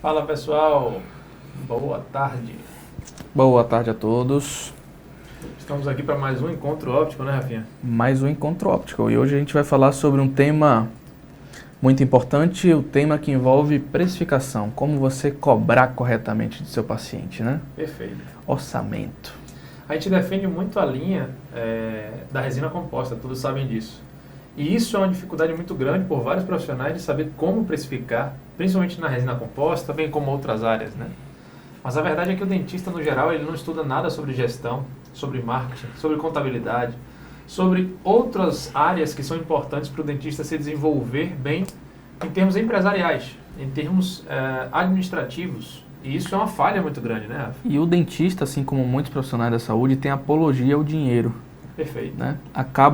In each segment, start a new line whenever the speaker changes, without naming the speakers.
Fala pessoal, boa tarde.
Boa tarde a todos.
Estamos aqui para mais um encontro óptico, né, Rafinha?
Mais um encontro óptico. E hoje a gente vai falar sobre um tema muito importante, o tema que envolve precificação, como você cobrar corretamente do seu paciente, né?
Perfeito.
Orçamento.
A gente defende muito a linha da resina composta, todos sabem disso. E isso é uma dificuldade muito grande por vários profissionais de saber como precificar, principalmente na resina composta, bem como outras áreas, né? Mas a verdade é que o dentista, no geral, ele não estuda nada sobre gestão, sobre marketing, sobre contabilidade, sobre outras áreas que são importantes para o dentista se desenvolver bem em termos empresariais, em termos administrativos. E isso é uma falha muito grande, né, Rafa?
E o dentista, assim como muitos profissionais da saúde, tem apologia ao dinheiro.
Perfeito.
Né?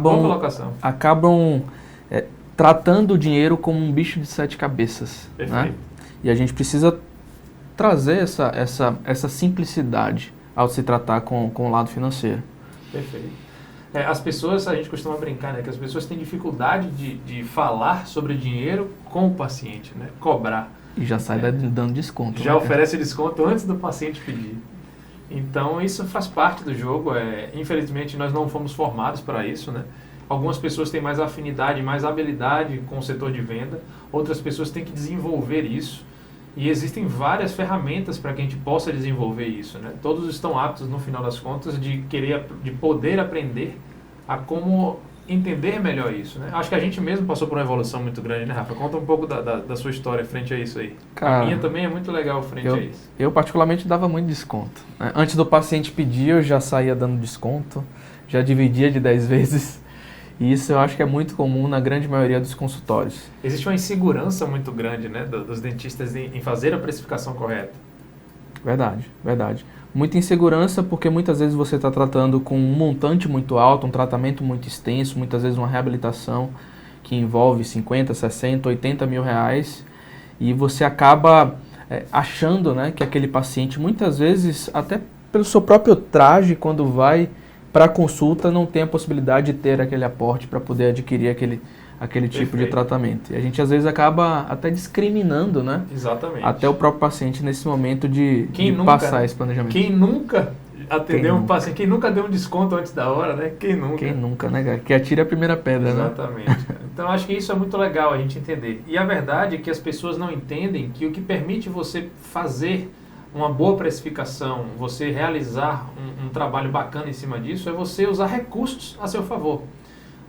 Boa colocação.
Acabam tratando o dinheiro como um bicho de 7 cabeças.
Perfeito.
Né? E a gente precisa trazer essa simplicidade ao se tratar com o lado financeiro.
Perfeito. As pessoas, a gente costuma brincar, né, que as pessoas têm dificuldade de falar sobre dinheiro com o paciente, né, cobrar.
E já sai dando desconto.
Já
né?
oferece desconto antes do paciente pedir. Então, isso faz parte do jogo. Infelizmente, nós não fomos formados para isso, né? Algumas pessoas têm mais afinidade, mais habilidade com o setor de venda. Outras pessoas têm que desenvolver isso. E existem várias ferramentas para que a gente possa desenvolver isso, né? Todos estão aptos, no final das contas, de poder aprender a como entender melhor isso, né? Acho que a gente mesmo passou por uma evolução muito grande, né, Rafa? Conta um pouco da sua história frente a isso aí.
Cara,
a minha também é muito legal frente a isso.
Eu particularmente dava muito desconto. Né? Antes do paciente pedir, eu já saía dando desconto, já dividia de 10 vezes. E isso eu acho que é muito comum na grande maioria dos consultórios.
Existe uma insegurança muito grande, né, dos dentistas em fazer a precificação correta.
Verdade, verdade. Muita insegurança porque muitas vezes você está tratando com um montante muito alto, um tratamento muito extenso, muitas vezes uma reabilitação que envolve 50, 60, 80 mil reais e você acaba achando, né, que aquele paciente muitas vezes, até pelo seu próprio traje, quando vai para a consulta, não tem a possibilidade de ter aquele aporte para poder adquirir aquele tipo de tratamento. E a gente às vezes acaba até discriminando, né?
Exatamente.
Até o próprio paciente nesse momento de passar esse planejamento.
Quem nunca atendeu um paciente? Quem nunca deu um desconto antes da hora, né? Quem nunca?
Quem nunca, né, cara? Que atire a primeira pedra,
Exatamente.
né?
Então acho que isso é muito legal a gente entender. E a verdade é que as pessoas não entendem que o que permite você fazer uma boa precificação, você realizar um trabalho bacana em cima disso, é você usar recursos a seu favor.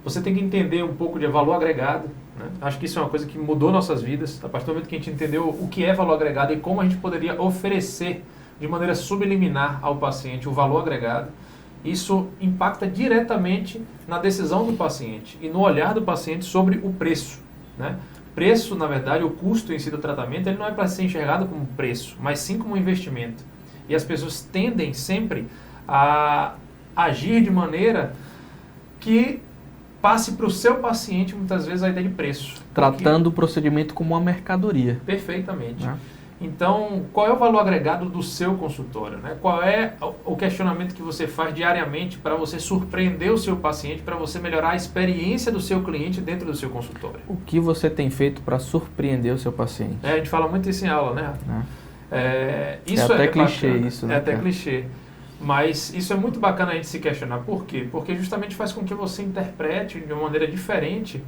Você tem que entender um pouco de valor agregado, né? Acho que isso é uma coisa que mudou nossas vidas, a partir do momento que a gente entendeu o que é valor agregado e como a gente poderia oferecer de maneira subliminar ao paciente o valor agregado. Isso impacta diretamente na decisão do paciente e no olhar do paciente sobre o preço, né? Preço, na verdade, o custo em si do tratamento, ele não é para ser enxergado como preço, mas sim como investimento. E as pessoas tendem sempre a agir de maneira que passe para o seu paciente, muitas vezes, a ideia de preço.
Tratando o procedimento como uma mercadoria.
Perfeitamente. Então, qual é o valor agregado do seu consultório, né? Qual é o questionamento que você faz diariamente para você surpreender o seu paciente, para você melhorar a experiência do seu cliente dentro do seu consultório?
O que você tem feito para surpreender o seu paciente?
A gente fala muito isso em aula, né?
Isso é até clichê
bacana.
isso, né?
É até clichê. Mas isso é muito bacana a gente se questionar. Por quê? Porque justamente faz com que você interprete de uma maneira diferente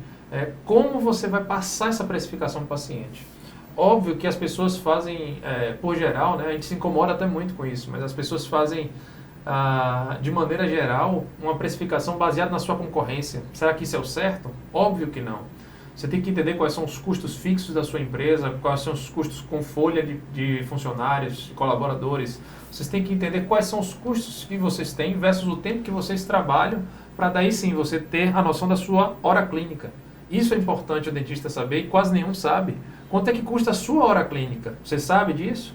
como você vai passar essa precificação para o paciente. Óbvio que as pessoas fazem, por geral, né, a gente se incomoda até muito com isso, mas as pessoas fazem, de maneira geral, uma precificação baseada na sua concorrência. Será que isso é o certo? Óbvio que não. Você tem que entender quais são os custos fixos da sua empresa, quais são os custos com folha de funcionários, de colaboradores. Vocês têm que entender quais são os custos que vocês têm versus o tempo que vocês trabalham, para daí sim você ter a noção da sua hora clínica. Isso é importante o dentista saber e quase nenhum sabe. Quanto é que custa a sua hora clínica? Você sabe disso?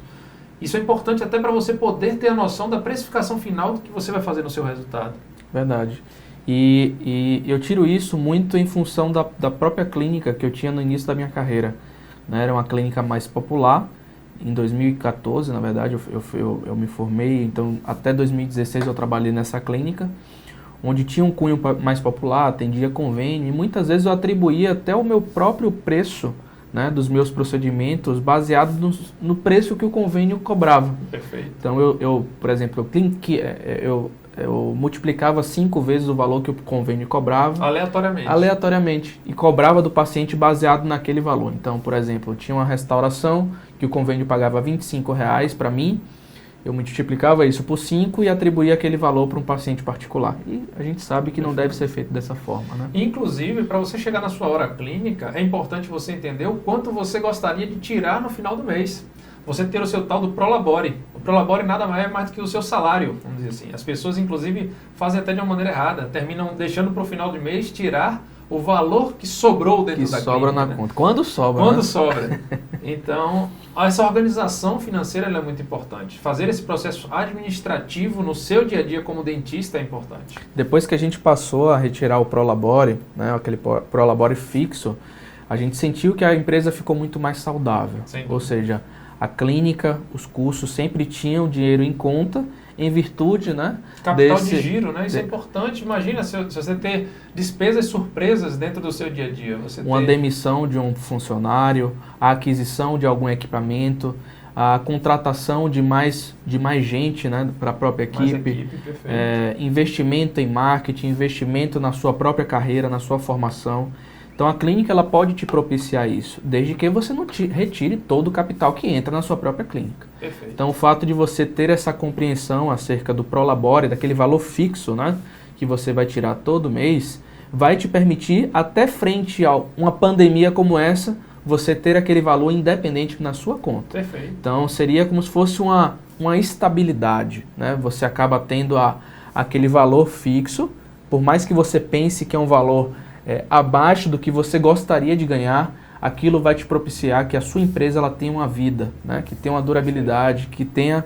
Isso é importante até para você poder ter a noção da precificação final do que você vai fazer no seu resultado.
Verdade. E eu tiro isso muito em função da própria clínica que eu tinha no início da minha carreira. Né? Era uma clínica mais popular. Em 2014, na verdade, eu me formei. Então, até 2016 eu trabalhei nessa clínica, onde tinha um cunho mais popular, atendia convênio. E muitas vezes eu atribuía até o meu próprio preço né, dos meus procedimentos baseado no preço que o convênio cobrava.
Perfeito.
Então, por exemplo, eu multiplicava 5 vezes o valor que o convênio cobrava. Aleatoriamente. E cobrava do paciente baseado naquele valor. Então, por exemplo, tinha uma restauração que o convênio pagava R$ 25 para mim. Eu multiplicava isso por 5 e atribuía aquele valor para um paciente particular. E a gente sabe que não deve ser feito dessa forma, né?
Inclusive, para você chegar na sua hora clínica, é importante você entender o quanto você gostaria de tirar no final do mês. Você ter o seu tal do Prolabore. O Prolabore nada mais do que o seu salário, vamos dizer assim. As pessoas, inclusive, fazem até de uma maneira errada. Terminam deixando para o final do mês tirar o valor que sobrou dentro da clínica. Que sobra
na conta. Quando sobra,
Quando sobra. Então, essa organização financeira ela é muito importante. Fazer esse processo administrativo no seu dia a dia como dentista é importante.
Depois que a gente passou a retirar o Prolabore, né, aquele Prolabore fixo, a gente sentiu que a empresa ficou muito mais saudável. Ou seja, a clínica, os custos sempre tinham dinheiro em conta em virtude, né?
Capital de giro, né? Isso é importante. Imagina se você ter despesas surpresas dentro do seu dia a dia.
Uma demissão de um funcionário, a aquisição de algum equipamento, a contratação de mais gente, né, para a própria equipe, investimento em marketing, investimento na sua própria carreira, na sua formação. Então a clínica ela pode te propiciar isso, desde que você não retire todo o capital que entra na sua própria clínica.
Perfeito.
Então o fato de você ter essa compreensão acerca do Prolabore, daquele valor fixo, né, que você vai tirar todo mês, vai te permitir, até frente a uma pandemia como essa, você ter aquele valor independente na sua conta.
Perfeito.
Então seria como se fosse uma estabilidade, né? Você acaba tendo aquele valor fixo, por mais que você pense que é um valor abaixo do que você gostaria de ganhar, aquilo vai te propiciar que a sua empresa ela tenha uma vida, né? Que tenha uma durabilidade, que tenha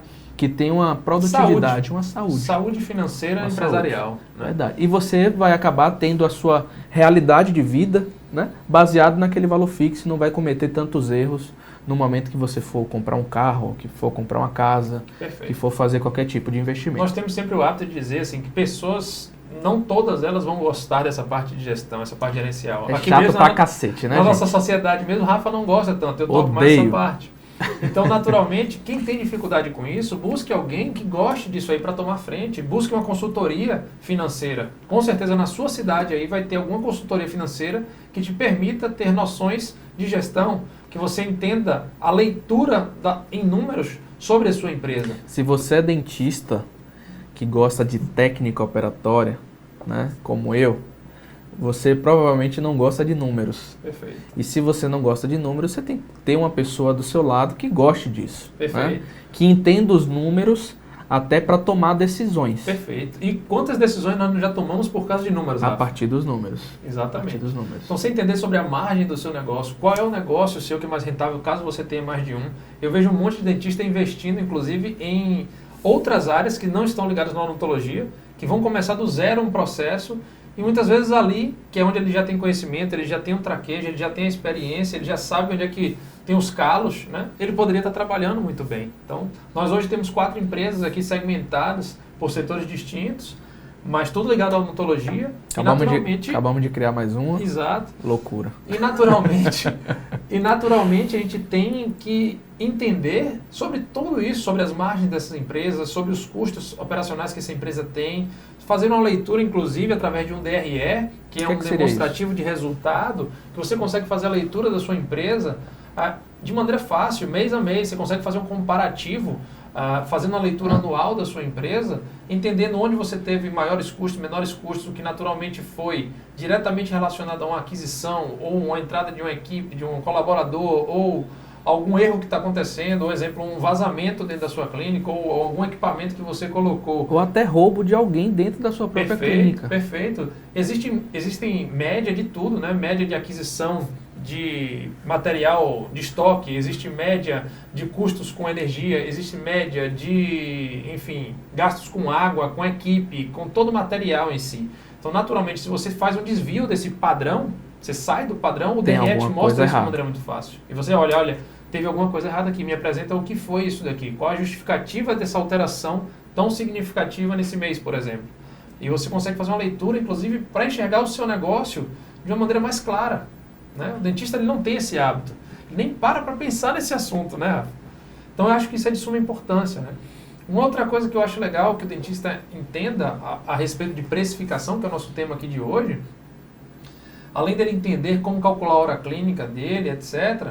uma produtividade, uma saúde.
Saúde financeira e empresarial.
Né? Verdade. E você vai acabar tendo a sua realidade de vida, né, baseado naquele valor fixo, não vai cometer tantos erros no momento que você for comprar um carro, que for comprar uma casa, que for fazer qualquer tipo de investimento.
Nós temos sempre o hábito de dizer assim, que pessoas, não todas elas vão gostar dessa parte de gestão, essa parte gerencial.
É aqui chato mesmo, pra cacete, né,
na nossa sociedade mesmo, Rafa não gosta tanto, eu toco mais essa parte. Então, naturalmente, quem tem dificuldade com isso, busque alguém que goste disso aí para tomar frente. Busque uma consultoria financeira. Com certeza, na sua cidade aí vai ter alguma consultoria financeira que te permita ter noções de gestão, que você entenda a leitura em números sobre a sua empresa.
Se você é dentista que gosta de técnica operatória, né, como eu, você provavelmente não gosta de números.
Perfeito.
E se você não gosta de números, você tem que ter uma pessoa do seu lado que goste disso.
Perfeito.
Né? Que entenda os números até para tomar decisões.
Perfeito. E quantas decisões nós já tomamos por causa de números?
A partir dos números.
Exatamente.
A partir dos números.
Então, você entender sobre a margem do seu negócio, qual é o negócio seu que é mais rentável, caso você tenha mais de um. Eu vejo um monte de dentista investindo, inclusive, em outras áreas que não estão ligadas na odontologia, que vão começar do zero um processo. E muitas vezes ali, que é onde ele já tem conhecimento, ele já tem um traquejo, ele já tem a experiência, ele já sabe onde é que tem os calos, né? Ele poderia estar trabalhando muito bem. Então, nós hoje temos 4 empresas aqui segmentadas por setores distintos, mas tudo ligado à odontologia.
Acabamos de criar mais uma.
Exato.
Loucura.
E naturalmente a gente tem que entender sobre tudo isso, sobre as margens dessas empresas, sobre os custos operacionais que essa empresa tem, fazer uma leitura, inclusive, através de um DRE, que é um demonstrativo de resultado, que você consegue fazer a leitura da sua empresa de maneira fácil, mês a mês, você consegue fazer um comparativo, fazendo a leitura anual da sua empresa, entendendo onde você teve maiores custos, menores custos, o que naturalmente foi diretamente relacionado a uma aquisição, ou uma entrada de uma equipe, de um colaborador, ou algum erro que está acontecendo, ou exemplo, um vazamento dentro da sua clínica, ou algum equipamento que você colocou.
Ou até roubo de alguém dentro da sua própria clínica.
Perfeito. Existem média de tudo, né? Média de aquisição de material de estoque, existe média de custos com energia, existe média de, enfim, gastos com água, com equipe, com todo o material em si. Então, naturalmente, se você faz um desvio desse padrão, você sai do padrão, o DRE te mostra isso de maneira muito fácil. E você olha, teve alguma coisa errada aqui, me apresenta o que foi isso daqui, qual a justificativa dessa alteração tão significativa nesse mês, por exemplo. E você consegue fazer uma leitura, inclusive, para enxergar o seu negócio de uma maneira mais clara. né? O dentista ele não tem esse hábito, ele nem para pensar nesse assunto, né, Rafa? Então eu acho que isso é de suma importância, né? Uma outra coisa que eu acho legal que o dentista entenda a respeito de precificação, que é o nosso tema aqui de hoje, além dele entender como calcular a hora clínica dele, etc.,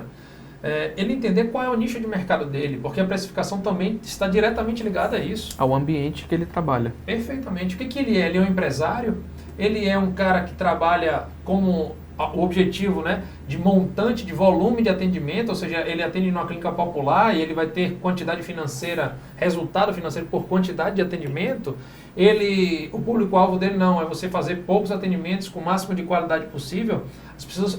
ele entender qual é o nicho de mercado dele, porque a precificação também está diretamente ligada a isso.
Ao ambiente que ele trabalha.
Perfeitamente. O que ele é? Ele é um empresário? Ele é um cara que trabalha como o objetivo, né, de montante, de volume de atendimento, ou seja, ele atende numa clínica popular e ele vai ter quantidade financeira, resultado financeiro por quantidade de atendimento. O público-alvo dele não, é você fazer poucos atendimentos com o máximo de qualidade possível.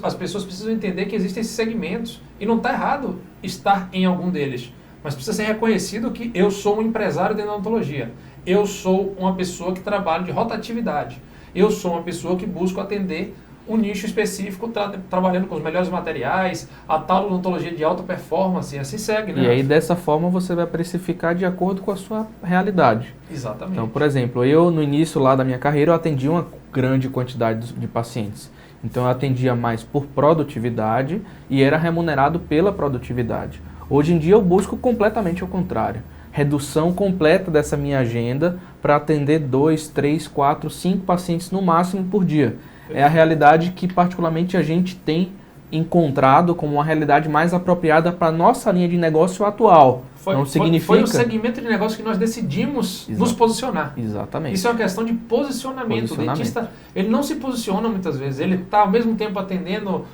As pessoas precisam entender que existem esses segmentos e não está errado estar em algum deles, mas precisa ser reconhecido que eu sou um empresário dentro da odontologia, eu sou uma pessoa que trabalha de rotatividade, eu sou uma pessoa que busco atender um nicho específico, trabalhando com os melhores materiais, a tal odontologia de alta performance, e assim segue, né?
E aí, dessa forma, você vai precificar de acordo com a sua realidade.
Exatamente.
Então, por exemplo, eu, no início lá da minha carreira, eu atendia uma grande quantidade de pacientes. Então, eu atendia mais por produtividade e era remunerado pela produtividade. Hoje em dia, eu busco completamente o contrário. Redução completa dessa minha agenda para atender 2, 3, 4, 5 pacientes no máximo por dia. É a realidade que, particularmente, a gente tem encontrado como uma realidade mais apropriada para a nossa linha de negócio atual. Não significa...
Foi o segmento de negócio que nós decidimos nos posicionar.
Exatamente.
Isso é uma questão de posicionamento. O dentista, ele não se posiciona muitas vezes. Ele está, ao mesmo tempo, atendendo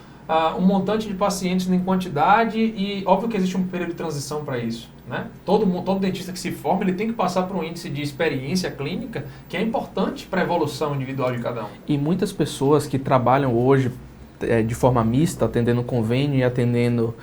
um montante de pacientes em quantidade e, óbvio que existe um período de transição para isso, né? Todo dentista que se forma, ele tem que passar por um índice de experiência clínica que é importante para a evolução individual de cada um.
E muitas pessoas que trabalham hoje de forma mista, atendendo convênio e atendendo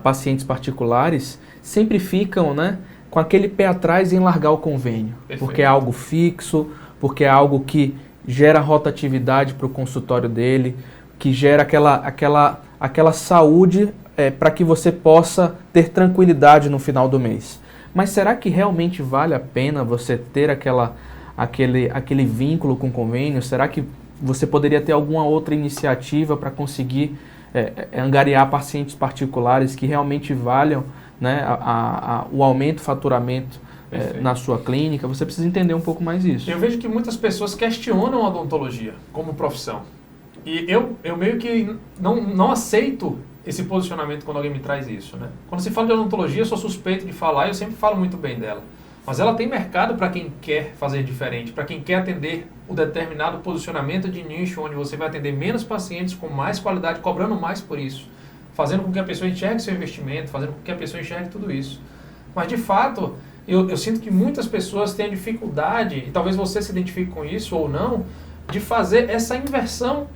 pacientes particulares, sempre ficam, né, com aquele pé atrás em largar o convênio. Perfeito. Porque é algo fixo, porque é algo que gera rotatividade para o consultório dele, que gera aquela saúde para que você possa ter tranquilidade no final do mês. Mas será que realmente vale a pena você ter aquele vínculo com o convênio? Será que você poderia ter alguma outra iniciativa para conseguir angariar pacientes particulares que realmente valham, né, o aumento do faturamento na sua clínica? Você precisa entender um pouco mais isso.
Eu vejo que muitas pessoas questionam a odontologia como profissão. E eu meio que não aceito esse posicionamento quando alguém me traz isso, né? Quando se fala de odontologia, eu sou suspeito de falar e eu sempre falo muito bem dela. Mas ela tem mercado para quem quer fazer diferente, para quem quer atender o determinado posicionamento de nicho, onde você vai atender menos pacientes com mais qualidade, cobrando mais por isso, fazendo com que a pessoa enxergue seu investimento, fazendo com que a pessoa enxergue tudo isso. Mas, de fato, eu sinto que muitas pessoas têm dificuldade, e talvez você se identifique com isso ou não, de fazer essa inversão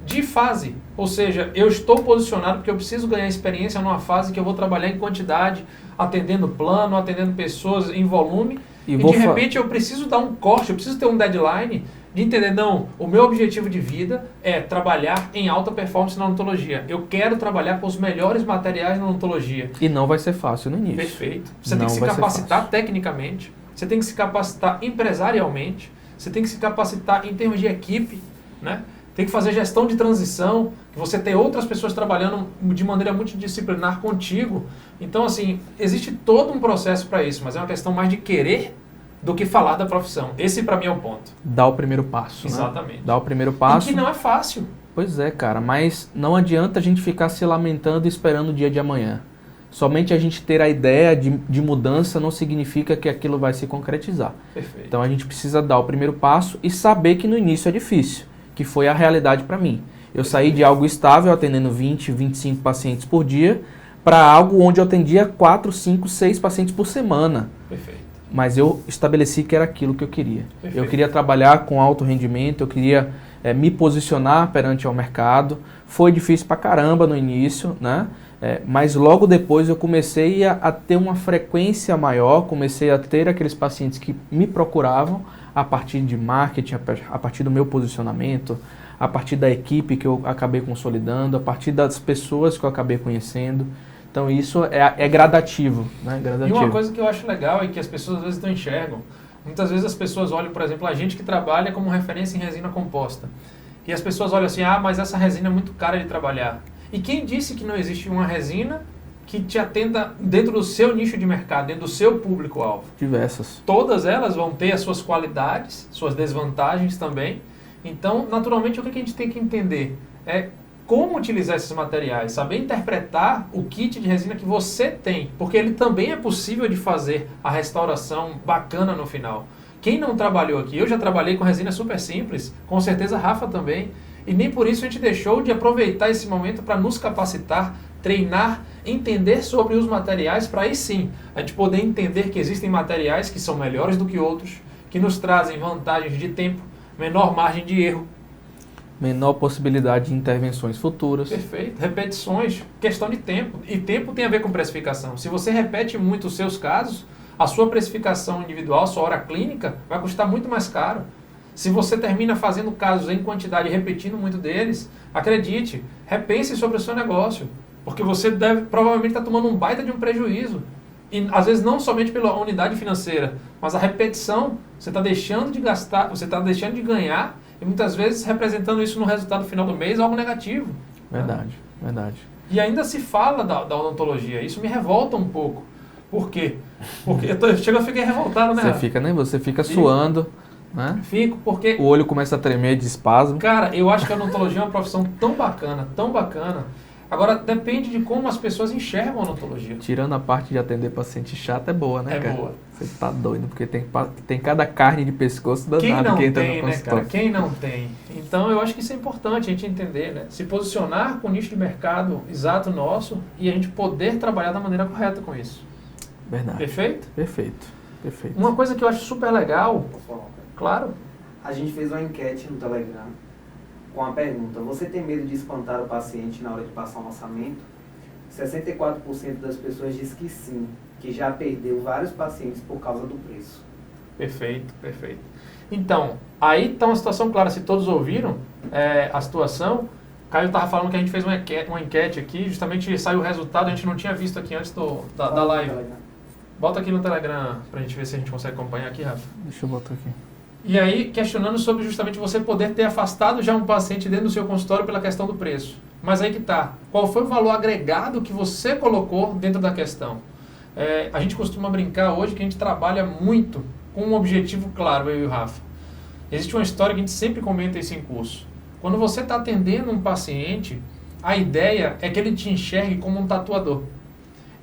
de fase, ou seja, eu estou posicionado porque eu preciso ganhar experiência numa fase que eu vou trabalhar em quantidade, atendendo plano, atendendo pessoas em volume, e de repente eu preciso dar um corte, eu preciso ter um deadline de entender, não, o meu objetivo de vida é trabalhar em alta performance na odontologia, eu quero trabalhar com os melhores materiais na odontologia.
E não vai ser fácil no início.
Perfeito. Você tem que se capacitar tecnicamente, você tem que se capacitar empresarialmente, você tem que se capacitar em termos de equipe, né? Tem que fazer gestão de transição, que você tem outras pessoas trabalhando de maneira multidisciplinar contigo. Então, assim, existe todo um processo para isso, mas é uma questão mais de querer do que falar da profissão. Esse, para mim, é o ponto.
Dá o primeiro passo.
Exatamente.
Né? Dá o primeiro passo.
E que não é fácil.
Pois é, cara, mas não adianta a gente ficar se lamentando e esperando o dia de amanhã. Somente a gente ter a ideia de mudança não significa que aquilo vai se concretizar.
Perfeito.
Então, a gente precisa dar o primeiro passo e saber que no início é difícil, que foi a realidade para mim. Eu saí de algo estável, atendendo 20, 25 pacientes por dia, para algo onde eu atendia 4, 5, 6 pacientes por semana.
Perfeito.
Mas eu estabeleci que era aquilo que eu queria.
Perfeito.
Eu queria trabalhar com alto rendimento, eu queria me posicionar perante ao mercado. Foi difícil pra caramba no início, né? Mas logo depois eu comecei a ter uma frequência maior, comecei a ter aqueles pacientes que me procuravam a partir de marketing, a partir do meu posicionamento, a partir da equipe que eu acabei consolidando, a partir das pessoas que eu acabei conhecendo. Então isso é gradativo, né? Gradativo.
E uma coisa que eu acho legal e que as pessoas às vezes não enxergam, muitas vezes as pessoas olham, por exemplo, a gente que trabalha como referência em resina composta. E as pessoas olham assim, mas essa resina é muito cara de trabalhar. E quem disse que não existe uma resina que te atenda dentro do seu nicho de mercado, dentro do seu público-alvo?
Diversas.
Todas elas vão ter as suas qualidades, suas desvantagens também. Então, naturalmente, o que a gente tem que entender é como utilizar esses materiais, saber interpretar o kit de resina que você tem, porque ele também é possível de fazer a restauração bacana no final. Quem não trabalhou aqui, eu já trabalhei com resina super simples, com certeza Rafa também, e nem por isso a gente deixou de aproveitar esse momento para nos capacitar, treinar, entender sobre os materiais, para aí sim a gente poder entender que existem materiais que são melhores do que outros, que nos trazem vantagens de tempo, menor margem de erro,
menor possibilidade de intervenções futuras.
Perfeito. Repetições, questão de tempo. E tempo tem a ver com precificação. Se você repete muito os seus casos, a sua precificação individual, sua hora clínica, vai custar muito mais caro. Se você termina fazendo casos em quantidade e repetindo muito deles, acredite, repense sobre o seu negócio. Porque você deve provavelmente estar tomando um baita de um prejuízo. E às vezes não somente pela unidade financeira, mas a repetição, você está deixando de gastar, você está deixando de ganhar, e muitas vezes representando isso no resultado final do mês, algo negativo.
Verdade, verdade.
E ainda se fala da odontologia, isso me revolta um pouco. Por quê? Porque eu fiquei revoltado, né?
Você fica suando, né?
Fico, porque...
O olho começa a tremer de espasmo.
Cara, eu acho que a odontologia é uma profissão tão bacana, tão bacana. Agora, depende de como as pessoas enxergam a odontologia.
Tirando a parte de atender paciente chato, é boa, né, cara?
É boa.
Você tá doido, porque tem cada carne de pescoço danado que entra no consultório.
Quem não tem? Então, eu acho que isso é importante a gente entender, né? Se posicionar com o nicho de mercado exato nosso e a gente poder trabalhar da maneira correta com isso.
Verdade.
Perfeito?
Perfeito. Perfeito.
Uma coisa que eu acho super legal, claro.
A gente fez uma enquete no Telegram com a pergunta: você tem medo de espantar o paciente na hora de passar um orçamento? 64% das pessoas diz que sim, que já perdeu vários pacientes por causa do preço.
Perfeito, perfeito. Então, aí está uma situação clara, se todos ouviram a situação. Caio estava falando que a gente fez uma enquete aqui, justamente saiu o resultado, a gente não tinha visto aqui antes da live. Bota aqui no Telegram para a gente ver se a gente consegue acompanhar aqui, Rafa.
Deixa eu botar aqui.
E aí, questionando sobre justamente você poder ter afastado já um paciente dentro do seu consultório pela questão do preço. Mas aí que tá. Qual foi o valor agregado que você colocou dentro da questão? A gente costuma brincar hoje que a gente trabalha muito com um objetivo claro, eu e o Rafa. Existe uma história que a gente sempre comenta isso em curso. Quando você está atendendo um paciente, a ideia é que ele te enxergue como um tatuador.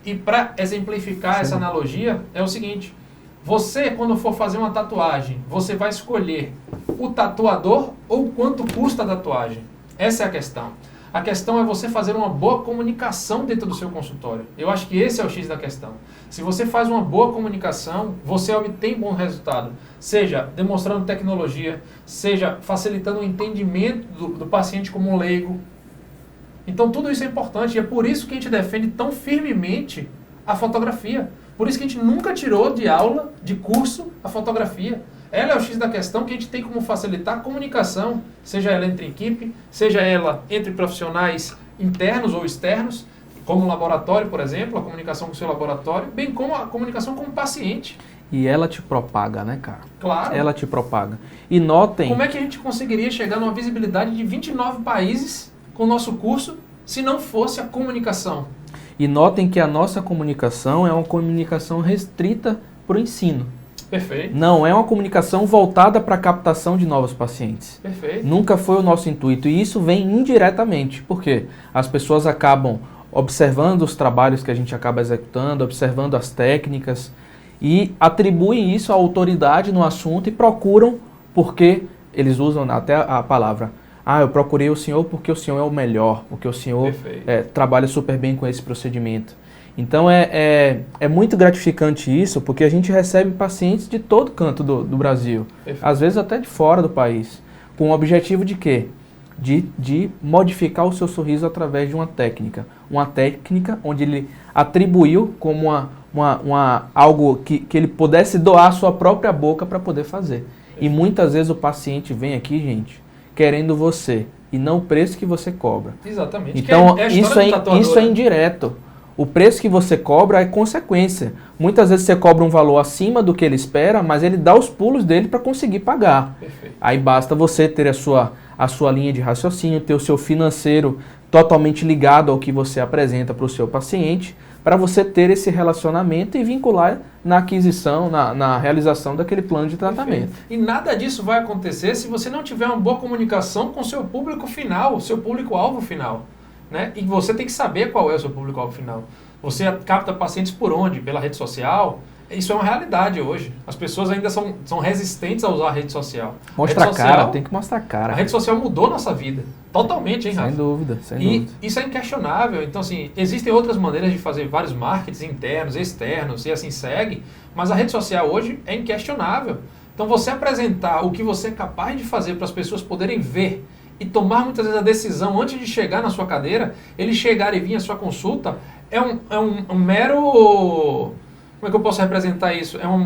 E para exemplificar essa analogia, é o seguinte: você, quando for fazer uma tatuagem, você vai escolher o tatuador ou quanto custa a tatuagem? Essa é a questão. A questão é você fazer uma boa comunicação dentro do seu consultório. Eu acho que esse é o X da questão. Se você faz uma boa comunicação, você obtém bom resultado. Seja demonstrando tecnologia, seja facilitando o entendimento do paciente como um leigo. Então tudo isso é importante e é por isso que a gente defende tão firmemente a fotografia. Por isso que a gente nunca tirou de aula, de curso, a fotografia. Ela é o X da questão que a gente tem como facilitar a comunicação, seja ela entre equipe, seja ela entre profissionais internos ou externos, como o laboratório, por exemplo, a comunicação com o seu laboratório, bem como a comunicação com o paciente.
E ela te propaga, né, cara?
Claro.
Ela te propaga. E notem...
Como é que a gente conseguiria chegar numa visibilidade de 29 países com o nosso curso se não fosse a comunicação?
E notem que a nossa comunicação é uma comunicação restrita para o ensino.
Perfeito.
Não é uma comunicação voltada para a captação de novos pacientes.
Perfeito.
Nunca foi o nosso intuito. E isso vem indiretamente. Por quê? As pessoas acabam observando os trabalhos que a gente acaba executando, observando as técnicas e atribuem isso à autoridade no assunto e procuram porque eles usam até a palavra: eu procurei o senhor porque o senhor é o melhor, porque o senhor trabalha super bem com esse procedimento. Então é muito gratificante isso, porque a gente recebe pacientes de todo canto do Brasil, às vezes até de fora do país, com o objetivo de quê? De modificar o seu sorriso através de uma técnica onde ele atribuiu como algo que ele pudesse doar a sua própria boca para poder fazer. E muitas vezes o paciente vem aqui, gente, querendo você e não o preço que você cobra.
Exatamente.
Então isso é indireto. O preço que você cobra é consequência. Muitas vezes você cobra um valor acima do que ele espera, mas ele dá os pulos dele para conseguir pagar.
Perfeito.
Aí basta você ter a sua linha de raciocínio, ter o seu financeiro totalmente ligado ao que você apresenta para o seu paciente, para você ter esse relacionamento e vincular na aquisição, na realização daquele plano de tratamento.
Perfeito. E nada disso vai acontecer se você não tiver uma boa comunicação com o seu público final, o seu público-alvo final. Né? E você tem que saber qual é o seu público-alvo final. Você capta pacientes por onde? Pela rede social? Isso é uma realidade hoje. As pessoas ainda são resistentes a usar a rede social.
Mostra a cara, tem que mostrar a cara.
A rede social mudou nossa vida. Totalmente, hein, Rafa?
Sem dúvida, sem dúvida.
E isso é inquestionável. Então, assim, existem outras maneiras de fazer vários marketings internos, externos, e assim segue. Mas a rede social hoje é inquestionável. Então, você apresentar o que você é capaz de fazer para as pessoas poderem ver e tomar muitas vezes a decisão antes de chegar na sua cadeira, ele chegar e vir à sua consulta, é um mero... Como é que eu posso representar isso? É uma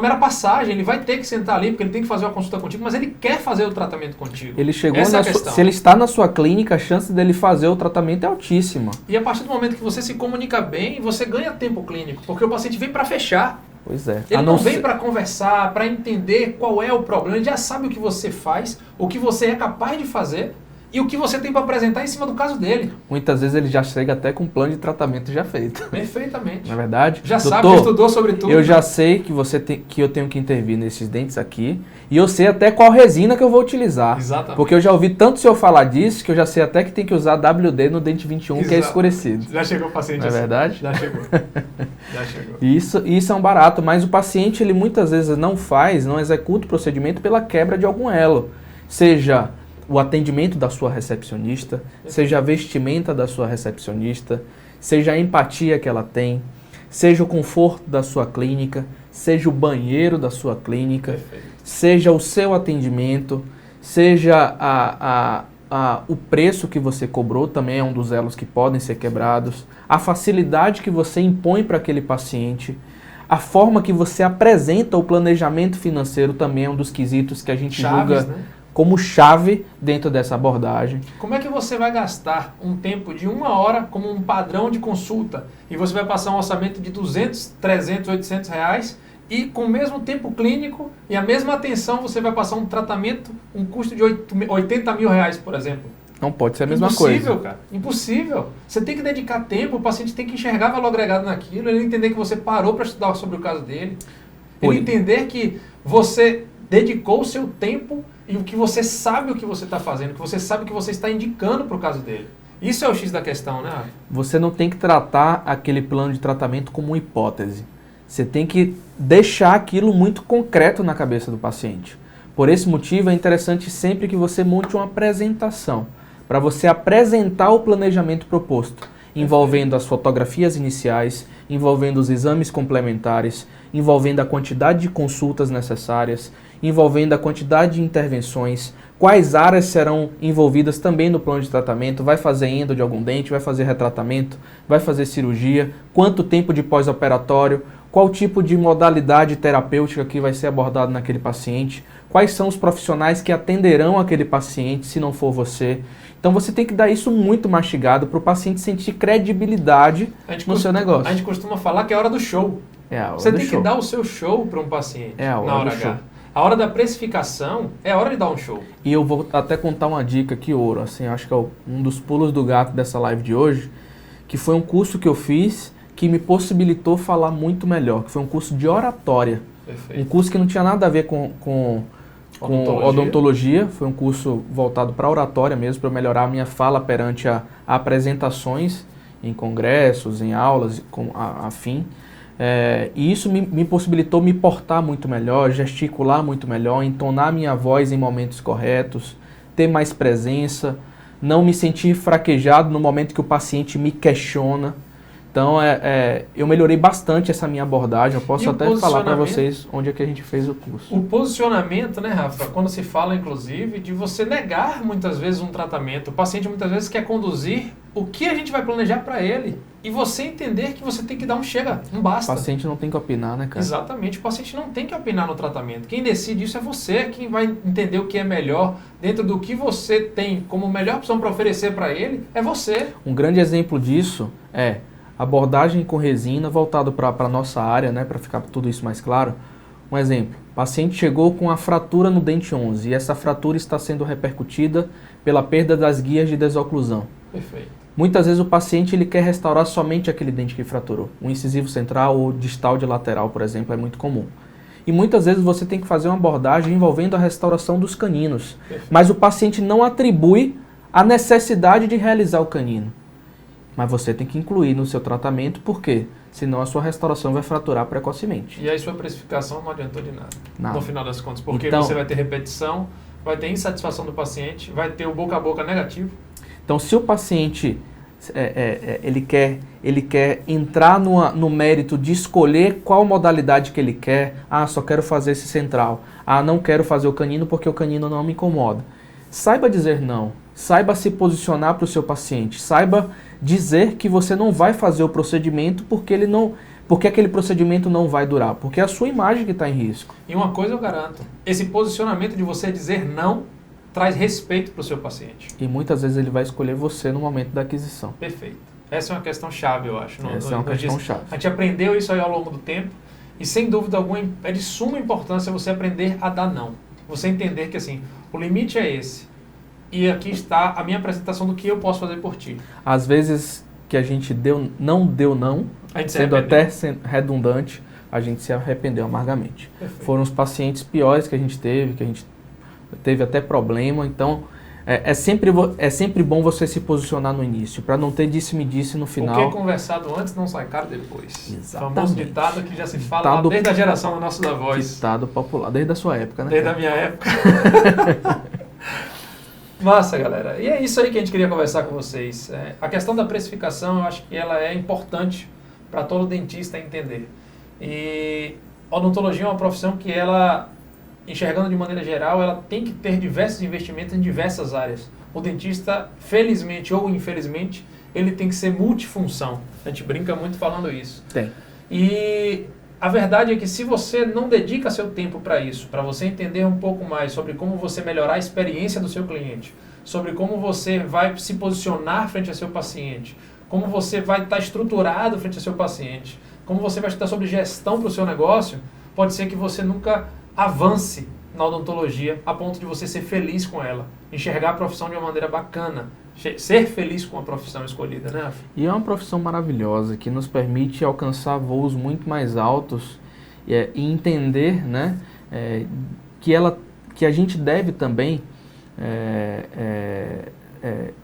mera passagem. Ele vai ter que sentar ali porque ele tem que fazer uma consulta contigo, mas ele quer fazer o tratamento contigo.
Ele chegou se ele está na sua clínica, a chance dele fazer o tratamento é altíssima.
E a partir do momento que você se comunica bem, você ganha tempo clínico, porque o paciente vem para fechar.
Pois é.
Ele não vem para conversar, para entender qual é o problema. Ele já sabe o que você faz, o que você é capaz de fazer e o que você tem para apresentar em cima do caso dele.
Muitas vezes ele já chega até com um plano de tratamento já feito.
Perfeitamente.
Não é verdade?
Já sabe, já estudou sobre tudo.
Eu já sei que eu tenho que intervir nesses dentes aqui e eu sei até qual resina que eu vou utilizar.
Exatamente.
Porque eu já ouvi tanto o senhor falar disso que eu já sei até que tem que usar WD no dente 21, Exato. Que é escurecido.
Já chegou o paciente
não é verdade?
Já chegou. Já chegou.
Isso é um barato, mas o paciente ele muitas vezes não executa o procedimento pela quebra de algum elo. Seja o atendimento da sua recepcionista, seja a vestimenta da sua recepcionista, seja a empatia que ela tem, seja o conforto da sua clínica, seja o banheiro da sua clínica,
Perfeito.
Seja o seu atendimento, seja o preço que você cobrou, também é um dos elos que podem ser quebrados, a facilidade que você impõe para aquele paciente, a forma que você apresenta o planejamento financeiro também é um dos quesitos que a gente julga como chave dentro dessa abordagem.
Como é que você vai gastar um tempo de 1 hora como um padrão de consulta e você vai passar um orçamento de 200, 300, 800 reais e com o mesmo tempo clínico e a mesma atenção você vai passar um tratamento, um custo de 80 mil reais, por exemplo?
Não pode ser a mesma coisa.
Impossível, cara. Impossível. Você tem que dedicar tempo, o paciente tem que enxergar valor agregado naquilo, ele entender que você parou para estudar sobre o caso dele, ele entender que você dedicou o seu tempo e o que você sabe o que você está fazendo, que você sabe o que você está indicando para o caso dele. Isso é o X da questão, né?
Você não tem que tratar aquele plano de tratamento como uma hipótese. Você tem que deixar aquilo muito concreto na cabeça do paciente. Por esse motivo, é interessante sempre que você monte uma apresentação, para você apresentar o planejamento proposto, envolvendo as fotografias iniciais, envolvendo os exames complementares, envolvendo a quantidade de consultas necessárias, envolvendo a quantidade de intervenções, quais áreas serão envolvidas também no plano de tratamento, vai fazer endo de algum dente, vai fazer retratamento, vai fazer cirurgia, quanto tempo de pós-operatório, qual tipo de modalidade terapêutica que vai ser abordado naquele paciente, quais são os profissionais que atenderão aquele paciente se não for você. Então você tem que dar isso muito mastigado para o paciente sentir credibilidade no seu negócio.
A gente costuma falar que é a hora do show. Você tem que dar o seu show para um paciente na hora H. A hora da precificação é a hora de dar um show.
E eu vou até contar uma dica aqui, ouro, assim, acho que é um dos pulos do gato dessa live de hoje, que foi um curso que eu fiz que me possibilitou falar muito melhor, que foi um curso de oratória.
Perfeito.
Um curso que não tinha nada a ver com odontologia, foi um curso voltado para oratória mesmo, para melhorar a minha fala perante a apresentações em congressos, em aulas, afim. E isso me possibilitou me portar muito melhor, gesticular muito melhor, entonar minha voz em momentos corretos, ter mais presença, não me sentir fraquejado no momento que o paciente me questiona. Então, eu melhorei bastante essa minha abordagem. Eu posso até falar para vocês onde é que a gente fez o curso.
O posicionamento, né, Rafa? Quando se fala, inclusive, de você negar muitas vezes um tratamento. O paciente muitas vezes quer conduzir o que a gente vai planejar para ele. E você entender que você tem que dar um chega, um basta.
O paciente não tem que opinar, né, cara?
Exatamente. O paciente não tem que opinar no tratamento. Quem decide isso é você. Quem vai entender o que é melhor dentro do que você tem como melhor opção para oferecer para ele é você.
Um grande exemplo disso abordagem com resina, voltado para a nossa área, né, para ficar tudo isso mais claro. Um exemplo, o paciente chegou com a fratura no dente 11 e essa fratura está sendo repercutida pela perda das guias de desoclusão.
Perfeito.
Muitas vezes o paciente ele quer restaurar somente aquele dente que fraturou. O incisivo central ou distal de lateral, por exemplo, é muito comum. E muitas vezes você tem que fazer uma abordagem envolvendo a restauração dos caninos.
Perfeito.
Mas o paciente não atribui a necessidade de realizar o canino. Mas você tem que incluir no seu tratamento, por quê? Senão a sua restauração vai fraturar precocemente.
E aí sua precificação não adiantou de nada,
Nada.
No final das contas. Porque
Então,
você vai ter repetição, vai ter insatisfação do paciente, vai ter o boca a boca negativo.
Então, se o paciente ele quer entrar no mérito de escolher qual modalidade que ele quer, só quero fazer esse central, não quero fazer o canino porque o canino não me incomoda. Saiba dizer não, saiba se posicionar para o seu paciente, saiba dizer que você não vai fazer o procedimento porque aquele procedimento não vai durar, porque é a sua imagem que está em risco.
E uma coisa eu garanto, esse posicionamento de você dizer não traz respeito para o seu paciente.
E muitas vezes ele vai escolher você no momento da aquisição.
Perfeito. Essa é uma questão chave, eu acho.
Essa é uma questão chave.
A gente aprendeu isso aí ao longo do tempo e sem dúvida alguma é de suma importância você aprender a dar não. Você entender que assim, o limite é esse. E aqui está a minha apresentação do que eu posso fazer por ti.
Às vezes que a gente não deu não, sendo até redundante, a gente se arrependeu amargamente.
Perfeito.
Foram os pacientes piores que a gente teve até problema, então é sempre bom você se posicionar no início, para não ter disse-me-disse no final.
Porque conversado antes não sai caro depois.
Exatamente.
O famoso ditado que já se fala lá desde a geração da nossa da voz.
Ditado popular, desde a sua época, né?
Desde a minha época. Massa, galera. E é isso aí que a gente queria conversar com vocês. A questão da precificação, eu acho que ela é importante para todo dentista entender. E a odontologia é uma profissão que ela, enxergando de maneira geral, ela tem que ter diversos investimentos em diversas áreas. O dentista, felizmente ou infelizmente, ele tem que ser multifunção. A gente brinca muito falando isso.
Tem.
E a verdade é que se você não dedica seu tempo para isso, para você entender um pouco mais sobre como você melhorar a experiência do seu cliente, sobre como você vai se posicionar frente ao seu paciente, como você vai estar estruturado frente ao seu paciente, como você vai estudar sobre gestão para o seu negócio, pode ser que você nunca avance na odontologia a ponto de você ser feliz com ela, enxergar a profissão de uma maneira bacana, ser feliz com a profissão escolhida, né, Rafa?
E é uma profissão maravilhosa que nos permite alcançar voos muito mais altos e entender, né, que a gente deve também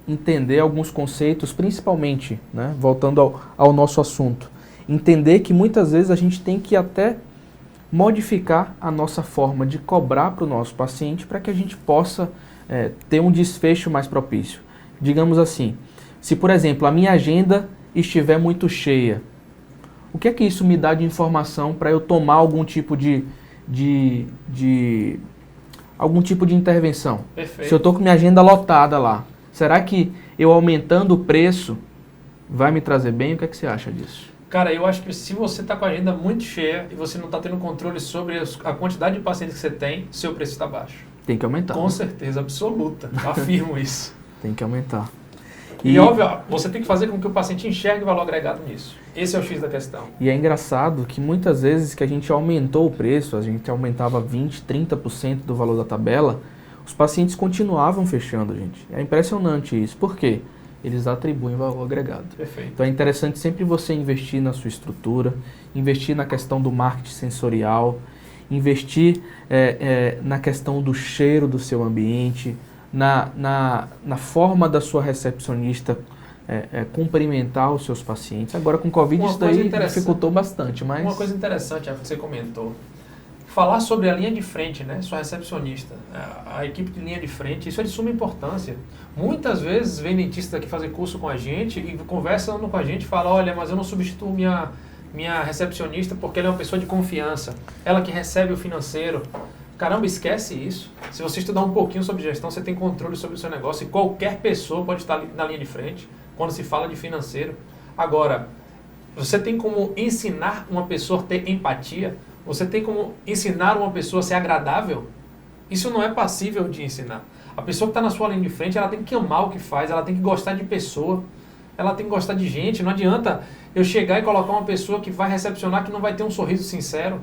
entender alguns conceitos, principalmente, né, voltando ao nosso assunto, entender que muitas vezes a gente tem que até modificar a nossa forma de cobrar para o nosso paciente para que a gente possa ter um desfecho mais propício. Digamos assim, se por exemplo a minha agenda estiver muito cheia, o que é que isso me dá de informação para eu tomar algum tipo de intervenção?
Perfeito.
Se eu estou com minha agenda lotada lá, será que eu aumentando o preço vai me trazer bem? O que é que você acha disso?
Cara, eu acho que se você está com a agenda muito cheia e você não está tendo controle sobre a quantidade de pacientes que você tem, seu preço está baixo.
Tem que aumentar.
Com certeza absoluta. Afirmo isso.
Tem que aumentar.
E óbvio, você tem que fazer com que o paciente enxergue o valor agregado nisso. Esse é o X da questão.
E é engraçado que muitas vezes que a gente aumentou o preço, a gente aumentava 20%, 30% do valor da tabela, os pacientes continuavam fechando, gente. É impressionante isso. Por quê? Eles atribuem valor agregado.
Perfeito.
Então é interessante sempre você investir na sua estrutura, investir na questão do marketing sensorial, investir na questão do cheiro do seu ambiente, na forma da sua recepcionista cumprimentar os seus pacientes. Agora com Covid isso daí dificultou bastante. Mas
uma coisa interessante que você comentou, falar sobre a linha de frente, né? Sua recepcionista, a equipe de linha de frente, isso é de suma importância. Muitas vezes vem dentista aqui fazer curso com a gente e conversando com a gente e fala, olha, mas eu não substituo minha recepcionista porque ela é uma pessoa de confiança, ela que recebe o financeiro. Caramba, esquece isso. Se você estudar um pouquinho sobre gestão, você tem controle sobre o seu negócio e qualquer pessoa pode estar na linha de frente quando se fala de financeiro. Agora, você tem como ensinar uma pessoa a ter empatia? Você tem como ensinar uma pessoa a ser agradável? Isso não é passível de ensinar. A pessoa que está na sua linha de frente, ela tem que amar o que faz, ela tem que gostar de pessoa, ela tem que gostar de gente. Não adianta eu chegar e colocar uma pessoa que vai recepcionar que não vai ter um sorriso sincero.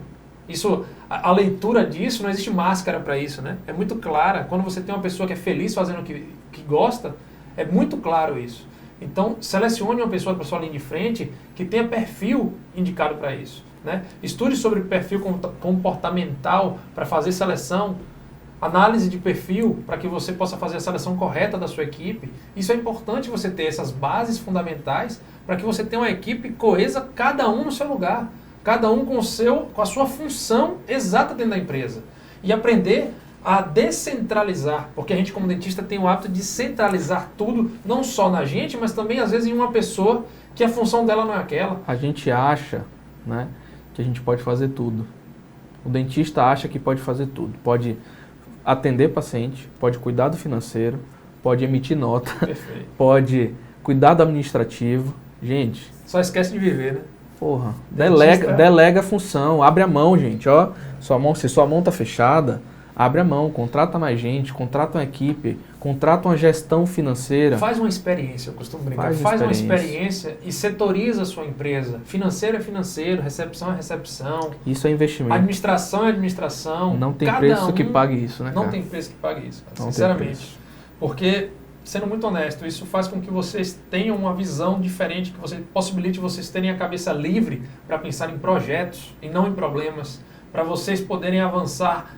Isso, a leitura disso, não existe máscara para isso, né? É muito clara. Quando você tem uma pessoa que é feliz fazendo o que gosta, é muito claro isso. Então, selecione uma pessoa para sua linha de frente que tenha perfil indicado para isso, né? Estude sobre perfil comportamental para fazer seleção, análise de perfil para que você possa fazer a seleção correta da sua equipe. Isso é importante você ter essas bases fundamentais para que você tenha uma equipe coesa, cada um no seu lugar, cada um com a sua função exata dentro da empresa. E aprender a descentralizar, porque a gente como dentista tem o hábito de centralizar tudo, não só na gente, mas também às vezes em uma pessoa que a função dela não é aquela.
A gente acha, né, que a gente pode fazer tudo. O dentista acha que pode fazer tudo. Pode atender paciente, pode cuidar do financeiro, pode emitir nota,
Perfeito.
Pode cuidar do administrativo. Gente...
Só esquece de viver, né?
Porra, delega a função, abre a mão, gente, ó. Se sua mão tá fechada, abre a mão, contrata mais gente, contrata uma equipe, contrata uma gestão financeira.
Faz uma experiência, eu costumo brincar. Faz uma experiência e setoriza a sua empresa. Financeiro é financeiro, recepção é recepção.
Isso é investimento.
Administração é administração.
Não tem preço que pague isso, né, cara?
Não tem preço que pague isso, cara, sinceramente. Porque, sendo muito honesto, isso faz com que vocês tenham uma visão diferente, que você possibilite vocês terem a cabeça livre para pensar em projetos e não em problemas, para vocês poderem avançar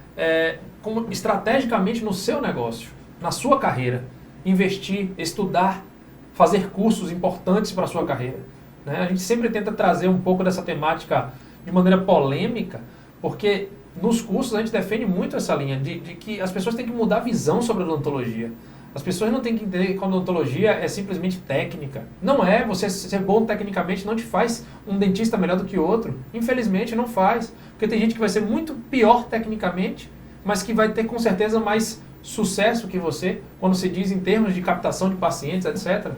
estrategicamente no seu negócio, na sua carreira, investir, estudar, fazer cursos importantes para a sua carreira, né? A gente sempre tenta trazer um pouco dessa temática de maneira polêmica, porque nos cursos a gente defende muito essa linha de que as pessoas têm que mudar a visão sobre a odontologia. As pessoas não têm que entender que a odontologia é simplesmente técnica. Não é, você ser bom tecnicamente não te faz um dentista melhor do que outro. Infelizmente não faz. Porque tem gente que vai ser muito pior tecnicamente, mas que vai ter com certeza mais sucesso que você, quando se diz em termos de captação de pacientes, etc.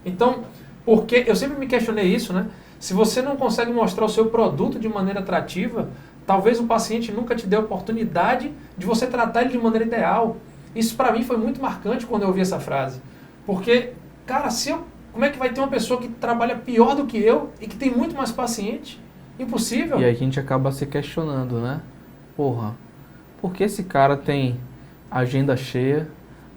Então, porque eu sempre me questionei isso, né? Se você não consegue mostrar o seu produto de maneira atrativa, talvez o paciente nunca te dê a oportunidade de você tratar ele de maneira ideal. Isso para mim foi muito marcante quando eu ouvi essa frase. Porque, cara, como é que vai ter uma pessoa que trabalha pior do que eu e que tem muito mais paciente? Impossível.
E aí a gente acaba se questionando, né? Porra, por que esse cara tem agenda cheia?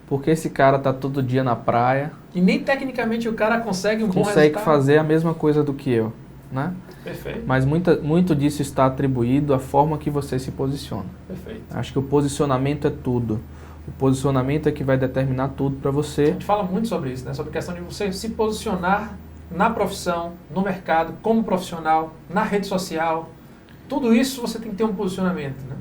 Por que esse cara tá todo dia na praia?
E nem tecnicamente o cara consegue um bom resultado.
Consegue fazer a mesma coisa do que eu, né?
Perfeito.
Mas muito disso está atribuído à forma que você se posiciona.
Perfeito.
Acho que o posicionamento é tudo. O posicionamento é que vai determinar tudo para você.
A gente fala muito sobre isso, né? Sobre a questão de você se posicionar na profissão, no mercado, como profissional, na rede social. Tudo isso você tem que ter um posicionamento, né?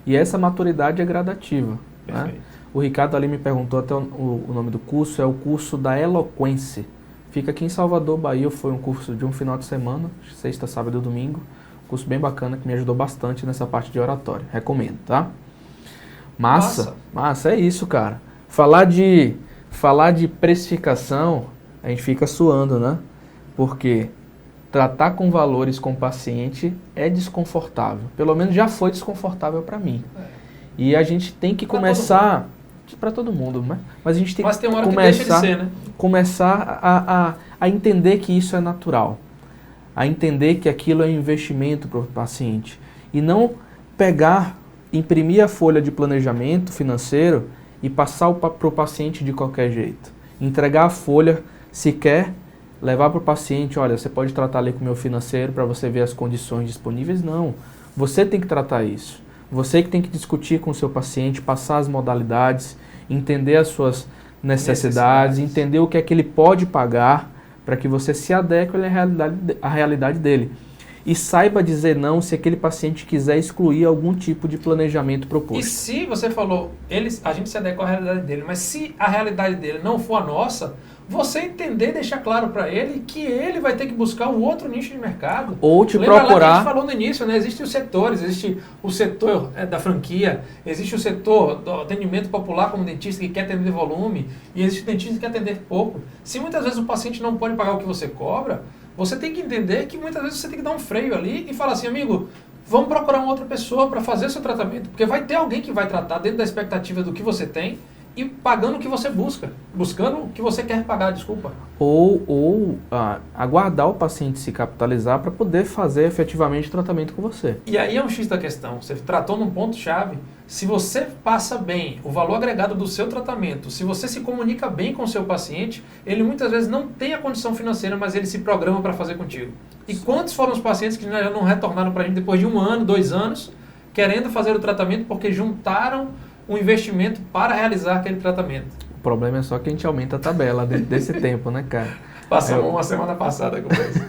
E essa maturidade é gradativa.
Perfeito.
Né? O Ricardo ali me perguntou até o nome do curso, é o curso da Eloquência. Fica aqui em Salvador, Bahia. Foi um curso de um final de semana, sexta, sábado e domingo. Curso bem bacana que me ajudou bastante nessa parte de oratório. Recomendo, tá? Massa, é isso, cara. Falar de precificação, a gente fica suando, né? Porque tratar com valores com o paciente é desconfortável. Pelo menos já foi desconfortável para mim. E a gente tem que começar... Para todo mundo, né? Mas a gente tem que começar a entender que isso é natural. A entender que aquilo é um investimento para o paciente. E não pegar... imprimir a folha de planejamento financeiro e passar para o paciente de qualquer jeito. Entregar a folha, se quer, levar para o paciente, olha, você pode tratar ali com o meu financeiro para você ver as condições disponíveis. Não, você tem que tratar isso. Você que tem que discutir com o seu paciente, passar as modalidades, entender as suas necessidades, entender o que é que ele pode pagar para que você se adeque à realidade dele. E saiba dizer não se aquele paciente quiser excluir algum tipo de planejamento proposto.
E se você falou, a gente se adequa à realidade dele, mas se a realidade dele não for a nossa, você entender e deixar claro para ele que ele vai ter que buscar um outro nicho de mercado.
Ou te
Lembra
procurar...
lá que a gente falou no início, né? Existem os setores, existe o setor da franquia, existe o setor do atendimento popular como dentista que quer atender volume, e existe o dentista que quer atender pouco. Se muitas vezes o paciente não pode pagar o que você cobra, você tem que entender que muitas vezes você tem que dar um freio ali e falar assim, amigo, vamos procurar uma outra pessoa para fazer o seu tratamento, porque vai ter alguém que vai tratar dentro da expectativa do que você tem e pagando o que você busca, buscando o que você quer pagar, desculpa.
Ou aguardar o paciente se capitalizar para poder fazer efetivamente o tratamento com você.
E aí é um X da questão. Você tratou num ponto-chave. Se você passa bem o valor agregado do seu tratamento, se você se comunica bem com o seu paciente, ele muitas vezes não tem a condição financeira, mas ele se programa para fazer contigo. E quantos foram os pacientes que já não retornaram para a gente depois de 1 ano, 2 anos, querendo fazer o tratamento porque juntaram um investimento para realizar aquele tratamento?
O problema é só que a gente aumenta a tabela desse tempo, né, cara?
Passamos uma semana passada com isso.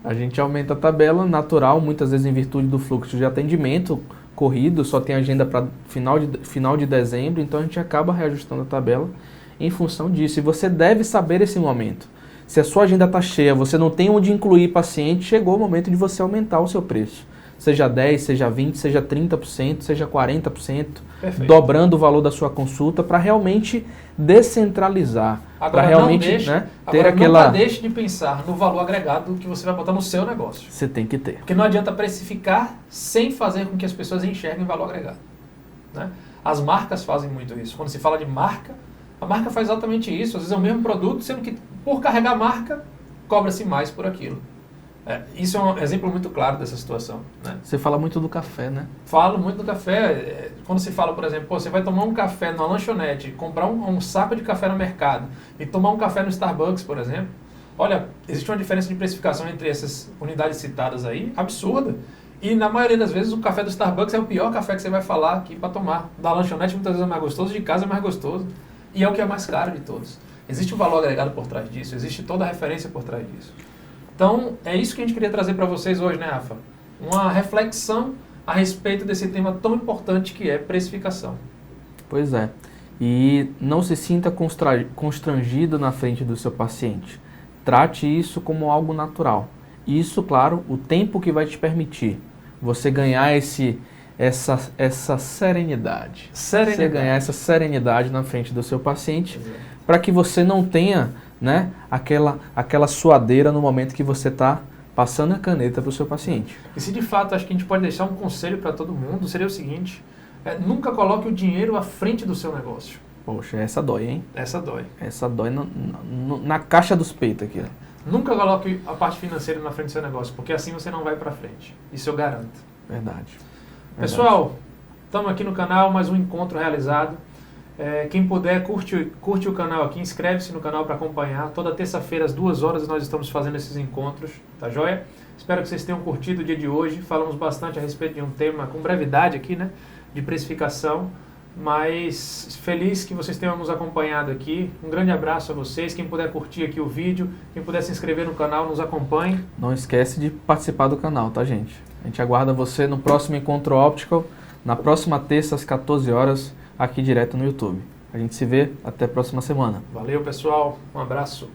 A gente aumenta a tabela natural, muitas vezes em virtude do fluxo de atendimento corrido, só tem agenda para final de dezembro, então a gente acaba reajustando a tabela em função disso. E você deve saber esse momento. Se a sua agenda está cheia, você não tem onde incluir paciente, chegou o momento de você aumentar o seu preço. Seja 10%, seja 20%, seja 30%, seja 40%,
Perfeito.
Dobrando o valor da sua consulta para realmente descentralizar.
Agora,
realmente,
nunca deixe de pensar no valor agregado que você vai botar no seu negócio.
Você tem que ter.
Porque não adianta precificar sem fazer com que as pessoas enxerguem valor agregado. Né? As marcas fazem muito isso. Quando se fala de marca, a marca faz exatamente isso. Às vezes é o mesmo produto, sendo que por carregar a marca, cobra-se mais por aquilo. Isso é um exemplo muito claro dessa situação. Né?
Você fala muito do café, né?
Falo muito do café. Quando se fala, por exemplo, você vai tomar um café numa lanchonete, comprar um saco de café no mercado e tomar um café no Starbucks, por exemplo, olha, existe uma diferença de precificação entre essas unidades citadas aí, absurda. E na maioria das vezes o café do Starbucks é o pior café que você vai falar aqui para tomar. Da lanchonete muitas vezes é mais gostoso, de casa é mais gostoso. E é o que é mais caro de todos. Existe um valor agregado por trás disso, existe toda a referência por trás disso. Então, é isso que a gente queria trazer para vocês hoje, né, Rafa? Uma reflexão a respeito desse tema tão importante que é precificação.
Pois é. E não se sinta constrangido na frente do seu paciente. Trate isso como algo natural. Isso, claro, o tempo que vai te permitir você ganhar essa serenidade. Você ganhar essa serenidade na frente do seu paciente, para que você não tenha, né, aquela suadeira no momento que você está passando a caneta para o seu paciente.
E se de fato acho que a gente pode deixar um conselho para todo mundo, seria o seguinte: nunca coloque o dinheiro à frente do seu negócio.
Poxa, essa dói, hein?
Essa dói.
Essa dói na caixa dos peitos aqui.
Nunca coloque a parte financeira na frente do seu negócio, porque assim você não vai para frente. Isso eu garanto.
Verdade.
Pessoal, estamos aqui no canal, mais um encontro realizado. Quem puder, curte o canal aqui, inscreve-se no canal para acompanhar. Toda terça-feira, às 2 horas, nós estamos fazendo esses encontros, tá joia? Espero que vocês tenham curtido o dia de hoje. Falamos bastante a respeito de um tema com brevidade aqui, né? De precificação. Mas feliz que vocês tenham nos acompanhado aqui. Um grande abraço a vocês. Quem puder curtir aqui o vídeo, quem puder se inscrever no canal, nos acompanhe.
Não esquece de participar do canal, tá, gente? A gente aguarda você no próximo Encontro Optical, na próxima terça, às 14 horas, aqui direto no YouTube. A gente se vê até a próxima semana.
Valeu, pessoal. Um abraço.